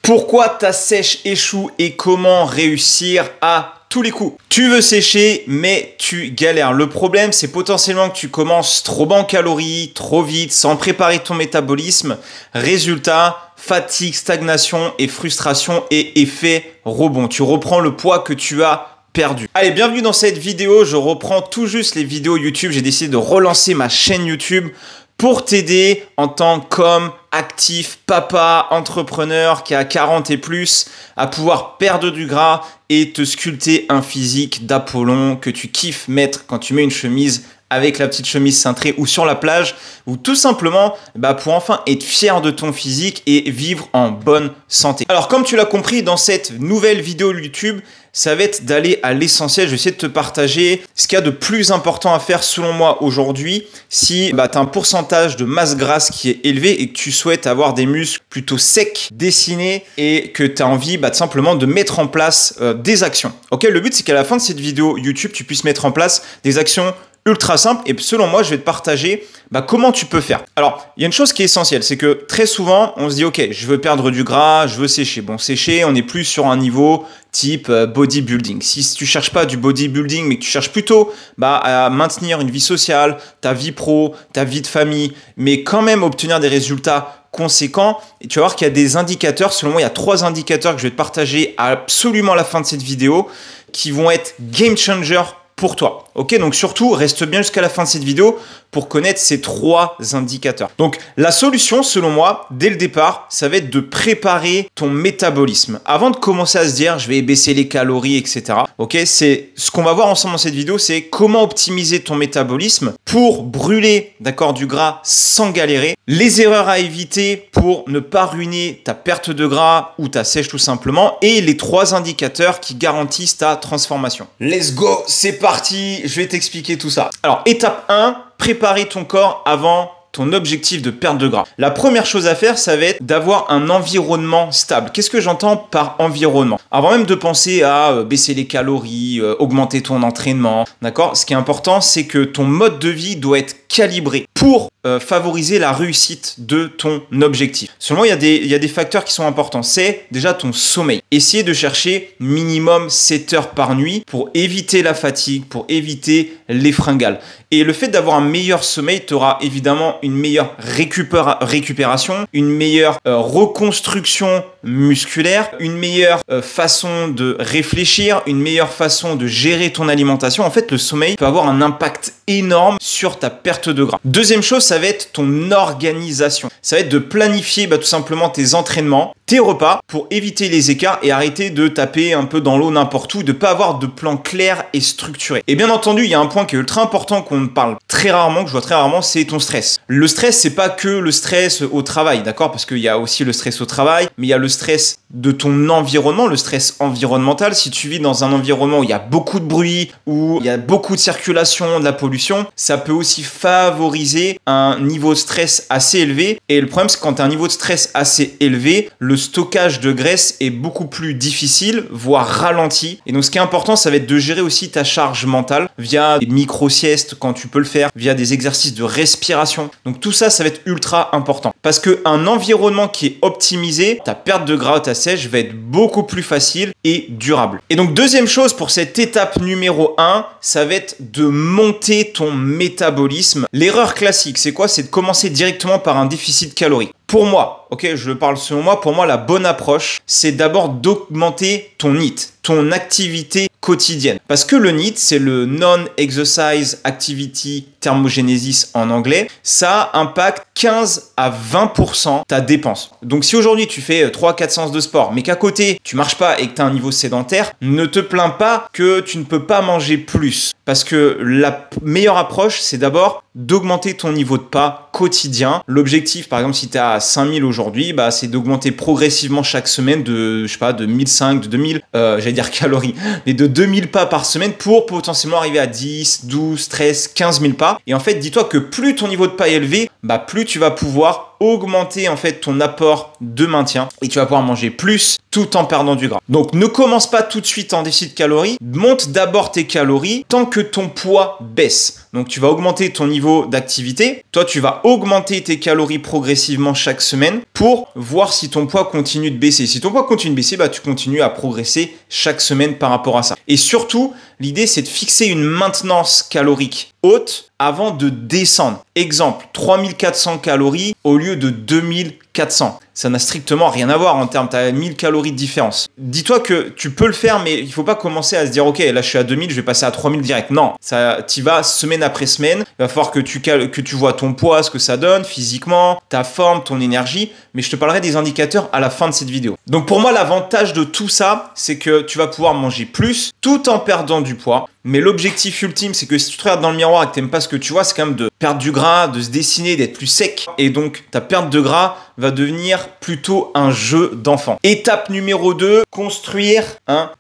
Pourquoi ta sèche échoue et comment réussir à tous les coups? Tu veux sécher, mais tu galères. Le problème, c'est potentiellement que tu commences trop bas en calories, trop vite, sans préparer ton métabolisme. Résultat, fatigue, stagnation et frustration et effet rebond. Tu reprends le poids que tu as perdu. Allez, bienvenue dans cette vidéo. Je reprends tout juste les vidéos YouTube. J'ai décidé de relancer ma chaîne YouTube pour t'aider en tant qu'homme actif, papa, entrepreneur qui a 40 et plus à pouvoir perdre du gras et te sculpter un physique d'Apollon que tu kiffes mettre quand tu mets une chemise avec la petite chemise cintrée ou sur la plage ou tout simplement pour enfin être fier de ton physique et vivre en bonne santé. Alors comme tu l'as compris dans cette nouvelle vidéo YouTube, ça va être d'aller à l'essentiel. Je vais essayer de te partager ce qu'il y a de plus important à faire selon moi aujourd'hui si tu as un pourcentage de masse grasse qui est élevé et que tu souhaites avoir des muscles plutôt secs, dessinés et que tu as envie tout simplement de mettre en place des actions. Ok, le but c'est qu'à la fin de cette vidéo YouTube, tu puisses mettre en place des actions ultra simple et selon moi, je vais te partager comment tu peux faire. Alors, il y a une chose qui est essentielle, c'est que très souvent, on se dit, ok, je veux perdre du gras, je veux sécher. Bon, sécher, on est plus sur un niveau type bodybuilding. Si tu cherches pas du bodybuilding, mais que tu cherches plutôt à maintenir une vie sociale, ta vie pro, ta vie de famille, mais quand même obtenir des résultats conséquents, et tu vas voir qu'il y a des indicateurs. Selon moi, il y a 3 indicateurs que je vais te partager absolument à la fin de cette vidéo qui vont être game changer pour toi. Ok, donc surtout, reste bien jusqu'à la fin de cette vidéo pour connaître ces 3 indicateurs. Donc, la solution, selon moi, dès le départ, ça va être de préparer ton métabolisme. Avant de commencer à se dire, je vais baisser les calories, etc. Ok, c'est ce qu'on va voir ensemble dans cette vidéo, c'est comment optimiser ton métabolisme pour brûler, d'accord, du gras sans galérer. Les erreurs à éviter pour ne pas ruiner ta perte de gras ou ta sèche tout simplement. Et les 3 indicateurs qui garantissent ta transformation. Let's go, c'est parti, je vais t'expliquer tout ça. Alors, étape 1, préparer ton corps avant ton objectif de perte de gras. La première chose à faire, ça va être d'avoir un environnement stable. Qu'est-ce que j'entends par environnement? Avant même de penser à baisser les calories, augmenter ton entraînement, d'accord? Ce qui est important, c'est que ton mode de vie doit être calibré pour favoriser la réussite de ton objectif. Selon moi, il y a des facteurs qui sont importants. C'est déjà ton sommeil. Essayez de chercher minimum 7 heures par nuit pour éviter la fatigue, pour éviter les fringales. Et le fait d'avoir un meilleur sommeil, tu auras évidemment une meilleure récupération, une meilleure reconstruction musculaire, une meilleure façon de réfléchir, une meilleure façon de gérer ton alimentation. En fait, le sommeil peut avoir un impact énorme sur ta perte de gras. Deuxième chose, ça va être ton organisation. Ça va être de planifier tout simplement tes entraînements, tes repas pour éviter les écarts et arrêter de taper un peu dans l'eau n'importe où, de ne pas avoir de plan clair et structuré. Et bien entendu, il y a un point qui est ultra important qu'on parle très rarement, que je vois très rarement, c'est ton stress. Le stress, c'est pas que le stress au travail, d'accord? Parce qu'il y a aussi le stress au travail, mais il y a le stress de ton environnement, le stress environnemental. Si tu vis dans un environnement où il y a beaucoup de bruit, où il y a beaucoup de circulation, de la pollution, ça peut aussi favoriser un niveau de stress assez élevé. Et le problème, c'est que quand tu as un niveau de stress assez élevé, le stockage de graisse est beaucoup plus difficile, voire ralenti. Et donc, ce qui est important, ça va être de gérer aussi ta charge mentale via des micro-siestes quand tu peux le faire, via des exercices de respiration. Donc, tout ça, ça va être ultra important. Parce qu'un environnement qui est optimisé, ta perte de gras, ta sèche va être beaucoup plus facile et durable. Et donc, deuxième chose pour cette étape numéro 1, ça va être de monter ton métabolisme. L'erreur classique, c'est quoi? C'est de commencer directement par un déficit calorique. Pour moi, ok, je parle selon moi, pour moi, la bonne approche, c'est d'abord d'augmenter ton NEAT, ton activité quotidienne. Parce que le NEAT, c'est le Non-Exercise Activity Thermogenesis en anglais. Ça impacte 15 à 20% ta dépense. Donc, si aujourd'hui, tu fais 3-4 séances de sport, mais qu'à côté, tu marches pas et que tu as un niveau sédentaire, ne te plains pas que tu ne peux pas manger plus. Parce que la meilleure approche, c'est d'abord d'augmenter ton niveau de pas quotidien. L'objectif, par exemple, si tu es à 5000 aujourd'hui, c'est d'augmenter progressivement chaque semaine de, je sais pas, de 1500, de 2000, j'allais dire calories, mais de 2000 pas par semaine pour potentiellement arriver à 10, 12, 13, 15 000 pas. Et en fait, dis-toi que plus ton niveau de pas est élevé, plus tu vas pouvoir augmenter en fait ton apport de maintien et tu vas pouvoir manger plus tout en perdant du gras. Donc ne commence pas tout de suite en déficit de calories, monte d'abord tes calories tant que ton poids baisse. Donc tu vas augmenter ton niveau d'activité, toi tu vas augmenter tes calories progressivement chaque semaine pour voir si ton poids continue de baisser. Si ton poids continue de baisser, bah, tu continues à progresser chaque semaine par rapport à ça. Et surtout, l'idée c'est de fixer une maintenance calorique haute avant de descendre. Exemple, 3400 calories au lieu de 2400. Ça n'a strictement rien à voir en termes, tu as 1000 calories de différence. Dis-toi que tu peux le faire, mais il ne faut pas commencer à se dire, ok, là je suis à 2000, je vais passer à 3000 direct. Non, tu y vas semaine après semaine. Il va falloir que tu vois ton poids, ce que ça donne physiquement, ta forme, ton énergie. Mais je te parlerai des indicateurs à la fin de cette vidéo. Donc pour moi, l'avantage de tout ça, c'est que tu vas pouvoir manger plus tout en perdant du poids. Mais l'objectif ultime, c'est que si tu te regardes dans le miroir et que tu n'aimes pas ce que tu vois, c'est quand même de perdre du gras, de se dessiner, d'être plus sec. Et donc, ta perte de gras va devenir plutôt un jeu d'enfant. Étape numéro 2, construire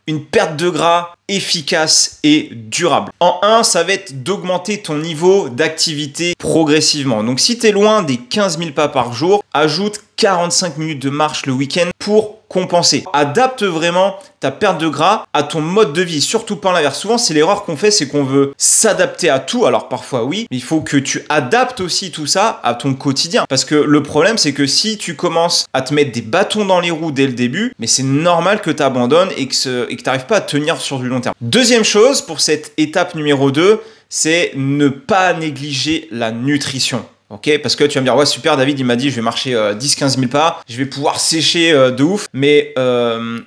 une perte de gras efficace et durable. En 1, ça va être d'augmenter ton niveau d'activité progressivement. Donc, si tu es loin des 15 000 pas par jour, ajoute 45 minutes de marche le week-end pour compenser. Adapte vraiment ta perte de gras à ton mode de vie, surtout pas l'inverse. Souvent, c'est l'erreur qu'on fait, c'est qu'on veut s'adapter à tout. Alors parfois oui, mais il faut que tu adaptes aussi tout ça à ton quotidien. Parce que le problème, c'est que si tu commences à te mettre des bâtons dans les roues dès le début, mais c'est normal que tu abandonnes et que tu n'arrives pas à tenir sur du long terme. Deuxième chose pour cette étape numéro 2, c'est ne pas négliger la nutrition. Ok, parce que tu vas me dire, ouais, super, David, il m'a dit, je vais marcher 10-15 000 pas, je vais pouvoir sécher de ouf. Mais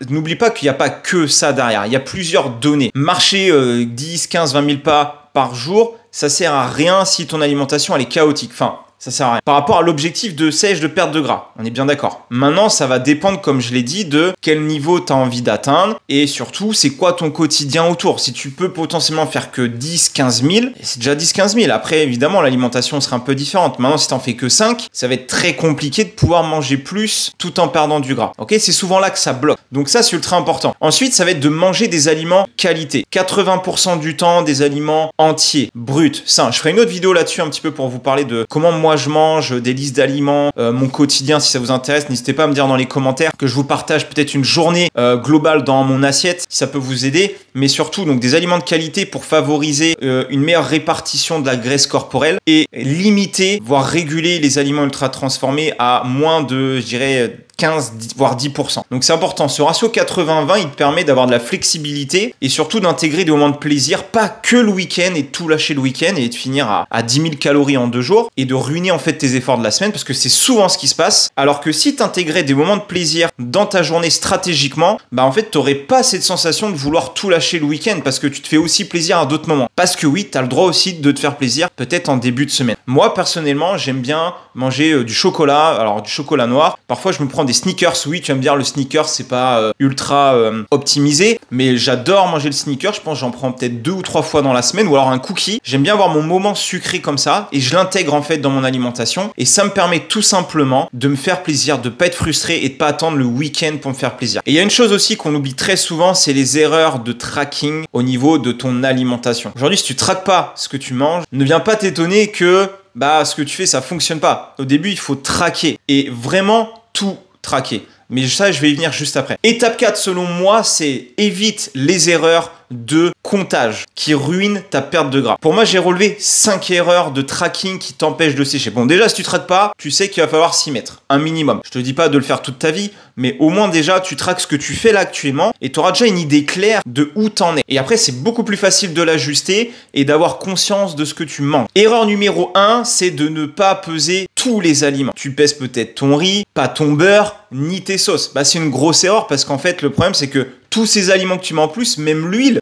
n'oublie pas qu'il n'y a pas que ça derrière. Il y a plusieurs données. Marcher 10, 15, 20 000 pas par jour, ça sert à rien si ton alimentation, elle est chaotique. Enfin, ça sert à rien. Par rapport à l'objectif de sèche de perte de gras, on est bien d'accord. Maintenant, ça va dépendre, comme je l'ai dit, de quel niveau tu as envie d'atteindre et surtout, c'est quoi ton quotidien autour. Si tu peux potentiellement faire que 10-15 000, c'est déjà 10-15 000. Après, évidemment, l'alimentation sera un peu différente. Maintenant, si tu n'en fais que 5, ça va être très compliqué de pouvoir manger plus tout en perdant du gras. Ok, c'est souvent là que ça bloque. Donc ça, c'est ultra important. Ensuite, ça va être de manger des aliments qualité. 80% du temps, des aliments entiers, bruts, sains. Je ferai une autre vidéo là-dessus un petit peu pour vous parler de comment moi je mange, des listes d'aliments, mon quotidien. Si ça vous intéresse, n'hésitez pas à me dire dans les commentaires que je vous partage peut-être une journée globale dans mon assiette, si ça peut vous aider. Mais surtout, donc des aliments de qualité pour favoriser une meilleure répartition de la graisse corporelle et limiter, voire réguler les aliments ultra transformés à moins de, je dirais, 15 voire 10%. Donc c'est important, ce ratio 80-20 il te permet d'avoir de la flexibilité et surtout d'intégrer des moments de plaisir, pas que le week-end et tout lâcher le week-end et de finir à 10 000 calories en 2 jours et de ruiner en fait tes efforts de la semaine parce que c'est souvent ce qui se passe. Alors que si tu intégrais des moments de plaisir dans ta journée stratégiquement, bah en fait tu n'aurais pas cette sensation de vouloir tout lâcher le week-end parce que tu te fais aussi plaisir à d'autres moments. Parce que oui, tu as le droit aussi de te faire plaisir peut-être en début de semaine. Moi personnellement j'aime bien manger du chocolat, alors du chocolat noir. Parfois je me prends des sneakers, oui tu vas me dire le sneaker c'est pas ultra optimisé, mais j'adore manger le sneaker, je pense que j'en prends peut-être 2 ou 3 fois dans la semaine, ou alors un cookie. J'aime bien avoir mon moment sucré comme ça et je l'intègre en fait dans mon alimentation et ça me permet tout simplement de me faire plaisir, de pas être frustré et de pas attendre le week-end pour me faire plaisir. Et il y a une chose aussi qu'on oublie très souvent, c'est les erreurs de tracking au niveau de ton alimentation. Aujourd'hui si tu traques pas ce que tu manges, ne viens pas t'étonner que ce que tu fais ça fonctionne pas. Au début il faut traquer et vraiment tout traquer. Mais ça, je vais y venir juste après. Étape 4, selon moi, c'est évite les erreurs de comptage qui ruinent ta perte de gras. Pour moi, j'ai relevé 5 erreurs de tracking qui t'empêchent de sécher. Bon, déjà, si tu traques pas, tu sais qu'il va falloir s'y mettre. Un minimum. Je te dis pas de le faire toute ta vie, mais au moins déjà, tu traques ce que tu fais là actuellement et tu auras déjà une idée claire de où t'en es. Et après, c'est beaucoup plus facile de l'ajuster et d'avoir conscience de ce que tu manges. Erreur numéro 1, c'est de ne pas peser tous les aliments. Tu pèses peut-être ton riz, pas ton beurre, ni tes sauces. C'est une grosse erreur parce qu'en fait, le problème, c'est que tous ces aliments que tu mets en plus, même l'huile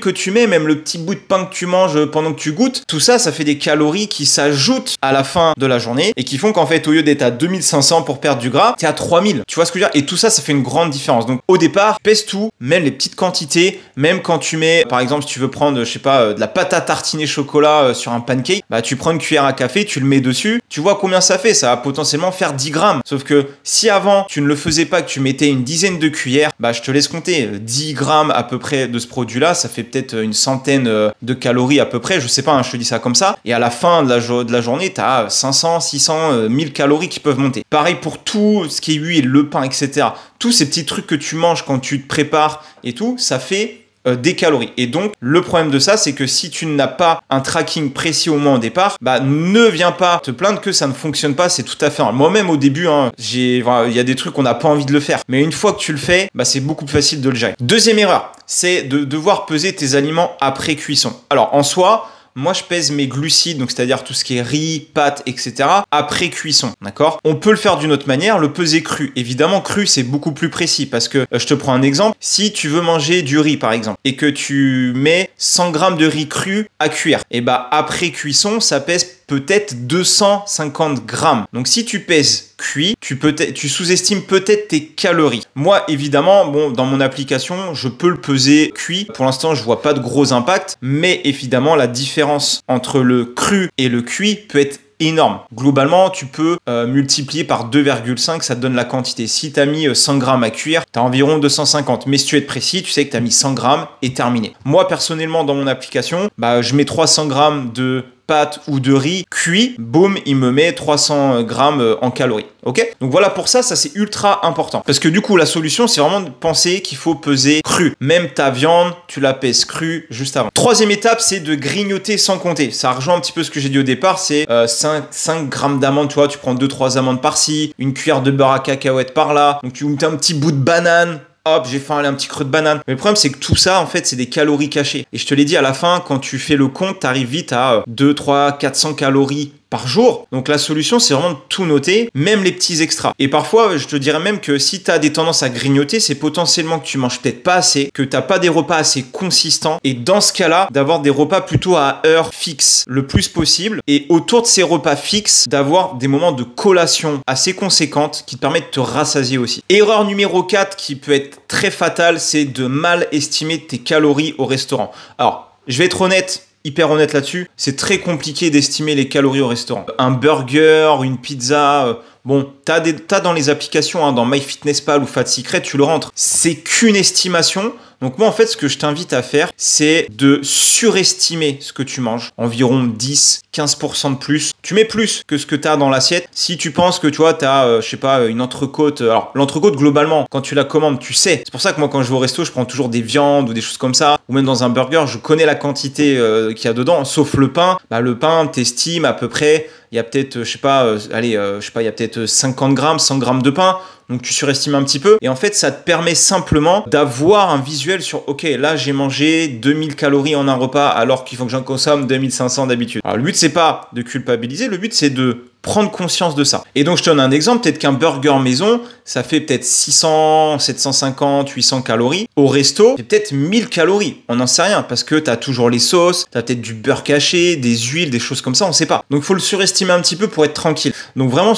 que tu mets, même le petit bout de pain que tu manges pendant que tu goûtes, tout ça, ça fait des calories qui s'ajoutent à la fin de la journée et qui font qu'en fait, au lieu d'être à 2500 pour perdre du gras, t'es à 3000. Tu vois ce que je veux dire? Et tout ça, ça fait une grande différence. Donc, au départ, pèse tout, même les petites quantités, même quand tu mets, par exemple, si tu veux prendre, je sais pas, de la pâte à tartiner chocolat sur un pancake, tu prends une cuillère à café, tu le mets dessus, tu vois combien ça fait? Ça va potentiellement faire 10 grammes. Sauf que si avant, tu ne le faisais pas, que tu mettais une dizaine de cuillères, je te laisse compter. 10 grammes à peu près de ce produit-là, ça fait peut-être une centaine de calories à peu près, je sais pas, hein, je te dis ça comme ça. Et à la fin de la journée, tu as 500, 600, 1000 calories qui peuvent monter. Pareil pour tout ce qui est huile, le pain, etc. Tous ces petits trucs que tu manges quand tu te prépares et tout, ça fait des calories. Et donc, le problème de ça, c'est que si tu n'as pas un tracking précis au moins au départ, bah, ne viens pas te plaindre que ça ne fonctionne pas, c'est tout à fait normal. Moi-même, au début, hein, il y a des trucs qu'on n'a pas envie de le faire. Mais une fois que tu le fais, bah, c'est beaucoup plus facile de le gérer. Deuxième erreur, c'est de devoir peser tes aliments après cuisson. Alors, en soi, moi, je pèse mes glucides, donc c'est-à-dire tout ce qui est riz, pâtes, etc. après cuisson, d'accord? On peut le faire d'une autre manière, le peser cru. Évidemment, cru, c'est beaucoup plus précis parce que je te prends un exemple. Si tu veux manger du riz, par exemple, et que tu mets 100 grammes de riz cru à cuire, et bah après cuisson, ça pèse peut-être 250 grammes. Donc si tu pèses cuit, tu sous-estimes peut-être tes calories. Moi, évidemment, bon, dans mon application, je peux le peser cuit. Pour l'instant, je vois pas de gros impact, mais évidemment, la différence entre le cru et le cuit peut être énorme. Globalement, tu peux multiplier par 2,5, ça te donne la quantité. Si tu as mis 100 grammes à cuire, tu as environ 250. Mais si tu es précis, tu sais que tu as mis 100 grammes et terminé. Moi, personnellement, dans mon application, bah, je mets 300 grammes de pâtes ou de riz cuit, boum, il me met 300 grammes en calories. Ok? Donc voilà, pour ça c'est ultra important. Parce que du coup, la solution, c'est vraiment de penser qu'il faut peser cru. Même ta viande, tu la pèses crue juste avant. Troisième étape, c'est de grignoter sans compter. Ça rejoint un petit peu ce que j'ai dit au départ, c'est 5 grammes d'amandes, tu vois, tu prends 2-3 amandes par-ci, une cuillère de beurre à cacahuètes par-là, donc tu mets un petit bout de banane. Hop, j'ai fait un petit creux de banane. Mais le problème, c'est que tout ça, en fait, c'est des calories cachées. Et je te l'ai dit, à la fin, quand tu fais le compte, tu arrives vite à 2, 3, 400 calories par jour. Donc la solution, c'est vraiment de tout noter, même les petits extras. Et parfois, je te dirais même que si tu as des tendances à grignoter, c'est potentiellement que tu manges peut-être pas assez, que tu n'as pas des repas assez consistants. Et dans ce cas-là, d'avoir des repas plutôt à heure fixe le plus possible. Et autour de ces repas fixes, d'avoir des moments de collation assez conséquentes qui te permettent de te rassasier aussi. Erreur numéro 4 qui peut être très fatale, c'est de mal estimer tes calories au restaurant. Alors, je vais être honnête, hyper honnête là-dessus, c'est très compliqué d'estimer les calories au restaurant. Un burger, une pizza, bon, t'as dans les applications, hein, dans MyFitnessPal ou Fat Secret, tu le rentres. C'est qu'une estimation. Donc moi, en fait, ce que je t'invite à faire, c'est de surestimer ce que tu manges. Environ 10-15% de plus. Tu mets plus que ce que tu as dans l'assiette. Si tu penses que, tu vois, tu as, je sais pas, une entrecôte. Alors, l'entrecôte, globalement, quand tu la commandes, tu sais. C'est pour ça que moi, quand je vais au resto, je prends toujours des viandes ou des choses comme ça. Ou même dans un burger, je connais la quantité qu'il y a dedans. Sauf le pain. Bah, le pain, t'estimes à peu près. Il y a peut-être, je sais pas, il y a peut-être 50 grammes, 100 grammes de pain. Donc tu surestimes un petit peu. Et en fait, ça te permet simplement d'avoir un visuel sur, ok, là j'ai mangé 2000 calories en un repas alors qu'il faut que j'en consomme 2500 d'habitude. Alors le but, c'est pas de culpabiliser, le but, c'est de prendre conscience de ça. Et donc, je te donne un exemple. Peut-être qu'un burger maison, ça fait peut-être 600, 750, 800 calories. Au resto, c'est peut-être 1000 calories. On n'en sait rien parce que tu as toujours les sauces, tu as peut-être du beurre caché, des huiles, des choses comme ça, on ne sait pas. Donc, il faut le surestimer un petit peu pour être tranquille. Donc, vraiment,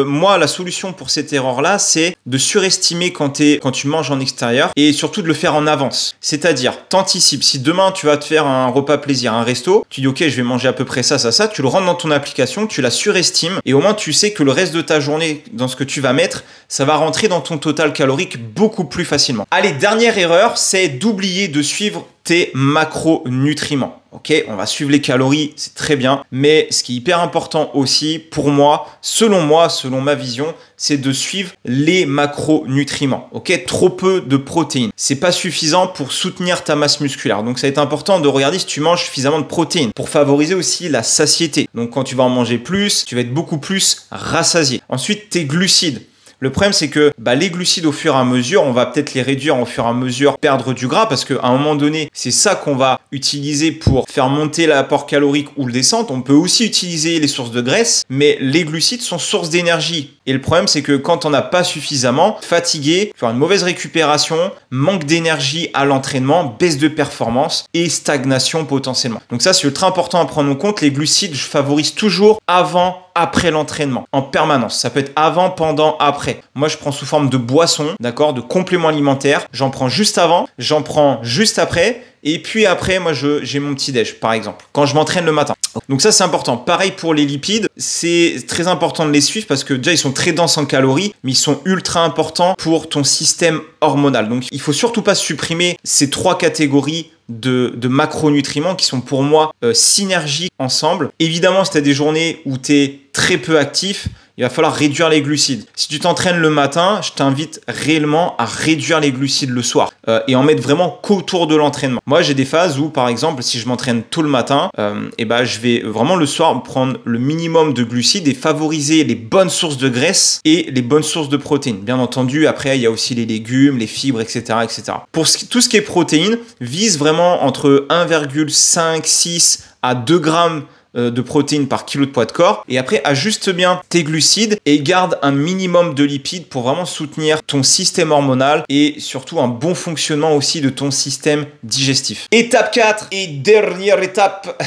moi, la solution pour cette erreur-là, c'est de surestimer quand tu manges en extérieur et surtout de le faire en avance. C'est-à-dire, t'anticipes. Si demain, tu vas te faire un repas plaisir, un resto, tu dis, ok, je vais manger à peu près ça, tu le rentres dans ton application, tu la surestimes et au moins tu sais que le reste de ta journée dans ce que tu vas mettre, ça va rentrer dans ton total calorique beaucoup plus facilement. Allez, dernière erreur, c'est d'oublier de suivre tes macronutriments. Ok, on va suivre les calories, c'est très bien, mais ce qui est hyper important aussi pour moi, selon ma vision, c'est de suivre les macronutriments. Ok, trop peu de protéines, c'est pas suffisant pour soutenir ta masse musculaire. Donc ça va être important de regarder si tu manges suffisamment de protéines pour favoriser aussi la satiété. Donc quand tu vas en manger plus, tu vas être beaucoup plus rassasié. Ensuite, tes glucides. Le problème, c'est que les glucides, au fur et à mesure, on va peut-être les réduire au fur et à mesure, perdre du gras, parce qu'à un moment donné, c'est ça qu'on va utiliser pour faire monter l'apport calorique ou le descendre. On peut aussi utiliser les sources de graisse, mais les glucides sont source d'énergie. Et le problème, c'est que quand on n'a pas suffisamment, fatigué, faire une mauvaise récupération, manque d'énergie à l'entraînement, baisse de performance et stagnation potentiellement. Donc ça, c'est ultra important à prendre en compte. Les glucides, je favorise toujours avant, après l'entraînement, en permanence. Ça peut être avant, pendant, après. Moi, je prends sous forme de boisson, d'accord, de complément alimentaire. J'en prends juste avant, j'en prends juste après Et puis après, moi, j'ai mon petit déj, par exemple, quand je m'entraîne le matin. Donc ça, c'est important. Pareil pour les lipides, c'est très important de les suivre parce que déjà, ils sont très denses en calories, mais ils sont ultra importants pour ton système hormonal. Donc, il faut surtout pas supprimer ces 3 catégories de macronutriments qui sont pour moi synergiques ensemble. Évidemment, si tu as des journées où tu es très peu actif, il va falloir réduire les glucides. Si tu t'entraînes le matin, je t'invite réellement à réduire les glucides le soir et en mettre vraiment qu'autour de l'entraînement. Moi, j'ai des phases où, par exemple, si je m'entraîne tôt le matin, je vais vraiment le soir prendre le minimum de glucides et favoriser les bonnes sources de graisse et les bonnes sources de protéines. Bien entendu, après, il y a aussi les légumes, les fibres, etc. etc. Pour tout ce qui est protéines, vise vraiment entre 1,56 à 2 grammes de protéines par kilo de poids de corps. Et après, ajuste bien tes glucides et garde un minimum de lipides pour vraiment soutenir ton système hormonal et surtout un bon fonctionnement aussi de ton système digestif. Étape 4 et dernière étape,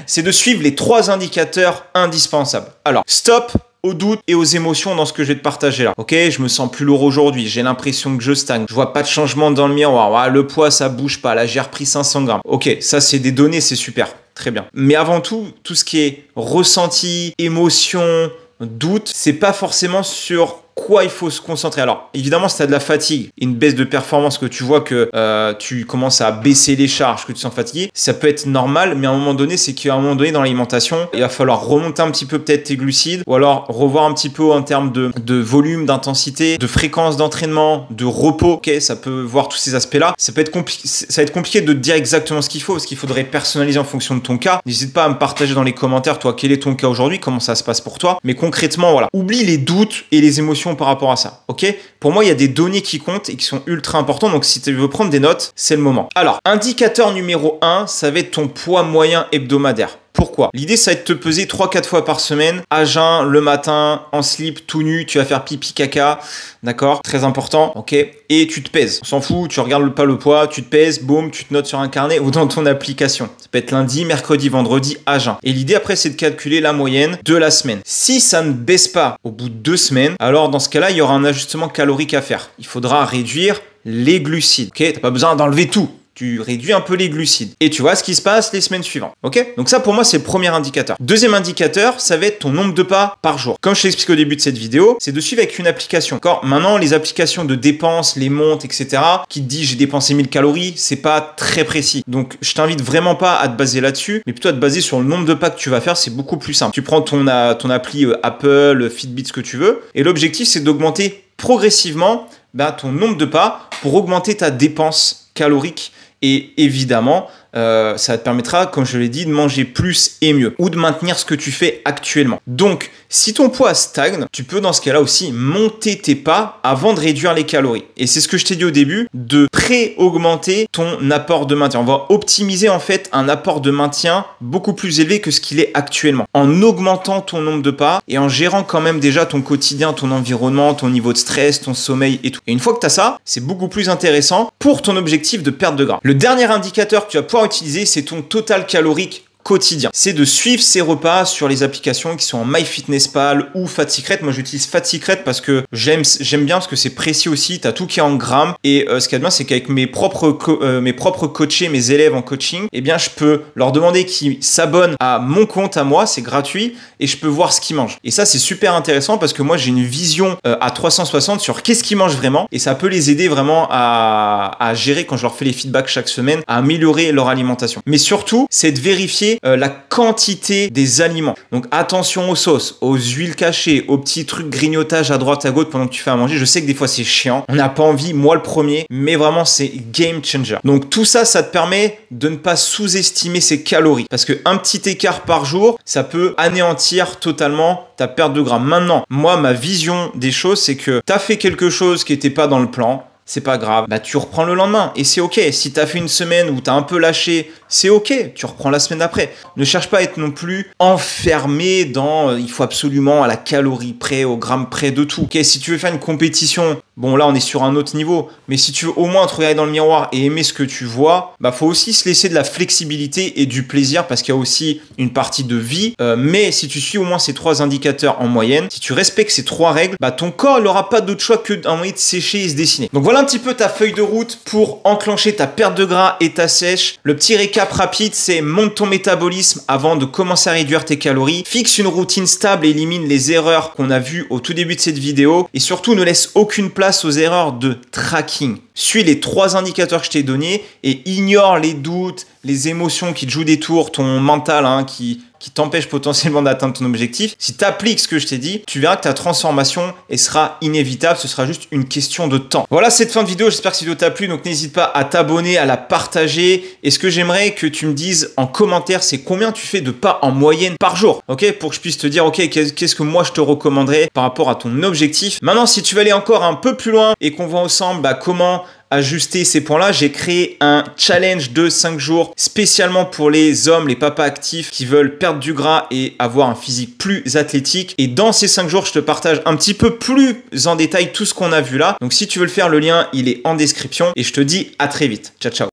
c'est de suivre les 3 indicateurs indispensables. Alors, stop aux doutes et aux émotions dans ce que je vais te partager là. Ok, je me sens plus lourd aujourd'hui, j'ai l'impression que je stagne, je vois pas de changement dans le miroir, ah, le poids ça bouge pas, là j'ai repris 500 grammes. Ok, ça c'est des données, c'est super, très bien. Mais avant tout, tout ce qui est ressenti, émotion, doute, c'est pas forcément sur quoi il faut se concentrer. Alors, évidemment, si tu as de la fatigue, une baisse de performance, que tu vois que tu commences à baisser les charges, que tu sens fatigué, ça peut être normal, mais à un moment donné, c'est qu'à un moment donné, dans l'alimentation, il va falloir remonter un petit peu peut-être tes glucides, ou alors revoir un petit peu en termes de volume, d'intensité, de fréquence d'entraînement, de repos. Ok, ça peut voir tous ces aspects-là. Ça va être compliqué de te dire exactement ce qu'il faut, parce qu'il faudrait personnaliser en fonction de ton cas. N'hésite pas à me partager dans les commentaires, toi, quel est ton cas aujourd'hui, comment ça se passe pour toi. Mais concrètement, voilà. Oublie les doutes et les émotions par rapport à ça, ok? Pour moi, il y a des données qui comptent et qui sont ultra importantes, donc si tu veux prendre des notes, c'est le moment. Alors, indicateur numéro 1, ça va être ton poids moyen hebdomadaire. Pourquoi? L'idée, ça va être de te peser 3-4 fois par semaine, à jeun, le matin, en slip, tout nu, tu vas faire pipi caca, d'accord? Très important, ok? Et tu te pèses. On s'en fout, tu regardes pas le poids, tu te pèses, boum, tu te notes sur un carnet ou dans ton application. Ça peut être lundi, mercredi, vendredi, à jeun. Et l'idée après, c'est de calculer la moyenne de la semaine. Si ça ne baisse pas au bout de 2 semaines, alors dans ce cas-là, il y aura un ajustement calorique à faire. Il faudra réduire les glucides, ok? T'as pas besoin d'enlever tout. Tu réduis un peu les glucides et tu vois ce qui se passe les semaines suivantes. Ok? Donc ça pour moi c'est le premier indicateur. Deuxième indicateur, ça va être ton nombre de pas par jour. Comme je t'explique au début de cette vidéo, c'est de suivre avec une application. D'accord? Maintenant les applications de dépenses, les montres, etc. qui te dit j'ai dépensé 1000 calories, c'est pas très précis. Donc je t'invite vraiment pas à te baser là-dessus, mais plutôt à te baser sur le nombre de pas que tu vas faire. C'est beaucoup plus simple. Tu prends ton appli Apple, Fitbit, ce que tu veux, et l'objectif c'est d'augmenter progressivement ton nombre de pas pour augmenter ta dépense calorique. Et évidemment, ça te permettra, comme je l'ai dit, de manger plus et mieux ou de maintenir ce que tu fais actuellement. Donc, si ton poids stagne, tu peux dans ce cas-là aussi monter tes pas avant de réduire les calories. Et c'est ce que je t'ai dit au début, de pré-augmenter ton apport de maintien. On va optimiser en fait un apport de maintien beaucoup plus élevé que ce qu'il est actuellement. En augmentant ton nombre de pas et en gérant quand même déjà ton quotidien, ton environnement, ton niveau de stress, ton sommeil et tout. Et une fois que tu as ça, c'est beaucoup plus intéressant pour ton objectif de perte de gras. Le dernier indicateur que tu vas pouvoir utiliser, c'est ton total calorique quotidien. C'est de suivre ses repas sur les applications qui sont en MyFitnessPal ou FatSecret. Moi, j'utilise FatSecret parce que j'aime bien parce que c'est précis aussi. Tu as tout qui est en grammes. Et ce qu'il y a de bien, c'est qu'avec mes propres coachés, mes élèves en coaching, eh bien, je peux leur demander qu'ils s'abonnent à mon compte à moi. C'est gratuit et je peux voir ce qu'ils mangent. Et ça, c'est super intéressant parce que moi, j'ai une vision à 360 sur qu'est-ce qu'ils mangent vraiment. Et ça peut les aider vraiment à gérer quand je leur fais les feedbacks chaque semaine, à améliorer leur alimentation. Mais surtout, c'est de vérifier la quantité des aliments. Donc attention aux sauces, aux huiles cachées, aux petits trucs grignotage à droite à gauche pendant que tu fais à manger. Je sais que des fois c'est chiant, on n'a pas envie, moi le premier, mais vraiment c'est game changer. Donc tout ça, ça te permet de ne pas sous-estimer ses calories parce qu'un petit écart par jour, ça peut anéantir totalement ta perte de gras. Maintenant, moi ma vision des choses, c'est que tu as fait quelque chose qui n'était pas dans le plan, c'est pas grave, tu reprends le lendemain et c'est ok. Si t'as fait une semaine où t'as un peu lâché, c'est ok, tu reprends la semaine d'après. Ne cherche pas à être non plus enfermé dans il faut absolument à la calorie près, au gramme près de tout. Ok, si tu veux faire une compétition bon là on est sur un autre niveau, mais si tu veux au moins te regarder dans le miroir et aimer ce que tu vois, bah faut aussi se laisser de la flexibilité et du plaisir parce qu'il y a aussi une partie de vie. Mais si tu suis au moins ces 3 indicateurs en moyenne, si tu respectes ces 3 règles, bah ton corps n'aura pas d'autre choix que d'un moyen de sécher et se dessiner. Donc voilà un petit peu ta feuille de route pour enclencher ta perte de gras et ta sèche. Le petit récap rapide, c'est monte ton métabolisme avant de commencer à réduire tes calories, fixe une routine stable et élimine les erreurs qu'on a vues au tout début de cette vidéo et surtout ne laisse aucune place aux erreurs de tracking. Suis les 3 indicateurs que je t'ai donnés et ignore les doutes, les émotions qui te jouent des tours, ton mental qui t'empêche potentiellement d'atteindre ton objectif. Si tu appliques ce que je t'ai dit, tu verras que ta transformation sera inévitable. Ce sera juste une question de temps. Voilà cette fin de vidéo. J'espère que cette vidéo t'a plu. Donc n'hésite pas à t'abonner, à la partager. Et ce que j'aimerais que tu me dises en commentaire, c'est combien tu fais de pas en moyenne par jour. Ok, pour que je puisse te dire, ok, qu'est-ce que moi je te recommanderais par rapport à ton objectif. Maintenant, si tu veux aller encore un peu plus loin et qu'on voit ensemble comment ajuster ces points-là, j'ai créé un challenge de 5 jours spécialement pour les hommes, les papas actifs qui veulent perdre du gras et avoir un physique plus athlétique. Et dans ces 5 jours, je te partage un petit peu plus en détail tout ce qu'on a vu là. Donc si tu veux le faire, le lien, il est en description et je te dis à très vite. Ciao, ciao.